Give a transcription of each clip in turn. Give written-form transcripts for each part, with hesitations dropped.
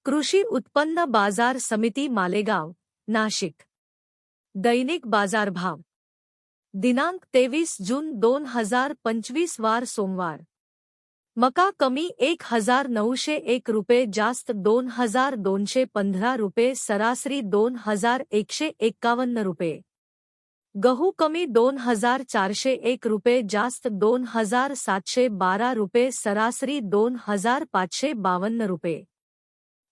कृषी उत्पन्न बाजार समिती मालेगाव, नाशिक। दैनिक बाजारभाव दिनांक 23 जून 2025 वार सोमवार। मका कमी 1901 रुपये, जास्त 2215 रुपये, सरासरी 2151 रुपये। गहू कमी 2401 रुपये, जास्त 2712 रुपये, सरासरी 2552 रुपये।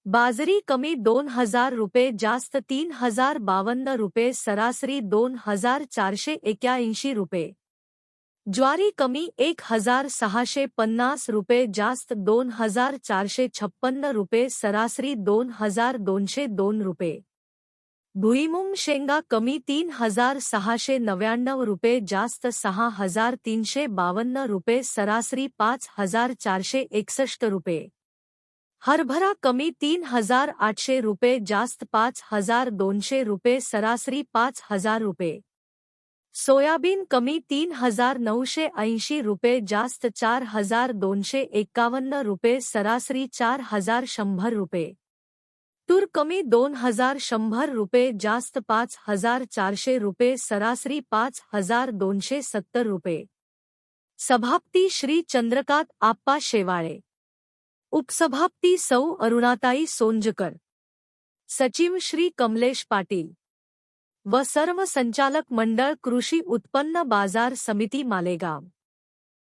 बाजरी कमी 2000 रुपये, जास्त 3052 रुपये, सरासरी 2481 रुपये। ज्वारी कमी 1650 रुपये, जास्त 2456 रुपये, सरासरी 2202 रुपये। भुईमुंग शेंगा कमी 3699 रुपये, जास्त 6352 रुपये, सरासरी 5461 रुपये। हरभरा कमी 3800 रुपये, जास्त 5200 रुपये, सरासरी 5000 रुपये। सोयाबीन कमी 3980 रुपये, जास्त 4251 रुपये, सरासरी 4100 रुपये। तूर कमी 2100 रुपये, जास्त 5400 रुपये, सरासरी 5270 रुपये। सभापती श्री चंद्रकांत आप्पा शेवाळे, उपसभापती सौ अरुणाताई सोंजकर, सचिव श्री कमलेश पाटील व सर्व संचालक मंडळ कृषी उत्पन्न बाजार समिती मालेगाव।